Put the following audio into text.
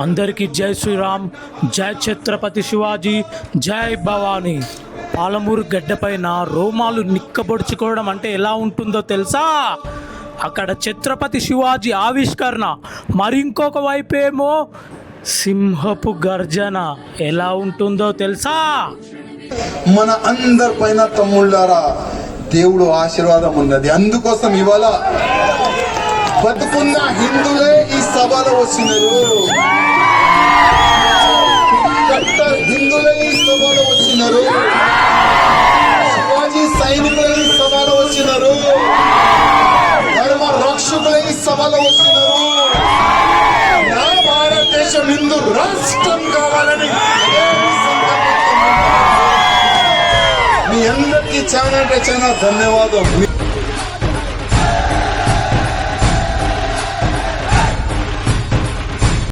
అందరికీ జై శ్రీరామ్, జై ఛత్రపతి శివాజీ, జై భవానీ. పాలమూరు గడ్డపైన రోమాలు నిక్కబొడుచుకోవడం అంటే ఎలా ఉంటుందో తెలుసా? అక్కడ ఛత్రపతి శివాజీ ఆవిష్కరణ, మరింకొక వైపేమో సింహపు గర్జన ఎలా ఉంటుందో తెలుసా? మన అందరి పైన తమ్ముళ్ళారా దేవుడు ఆశీర్వాదం ఉన్నది. అందుకోసం ఇవాళ బతుకున్న హిందువులే ఈ సభలో వచ్చినారు. హిందువులే ఈ సభలో వచ్చినారు. శివాజీ సైనికులే ఈ సభలో వచ్చినారు. ధర్మ రక్షకులే ఈ సభలో వచ్చినారు. నా భారతదేశం హిందూ రాష్ట్రం కావాలని మీ అందరికీ చాలా అంటే చాలా ధన్యవాదం.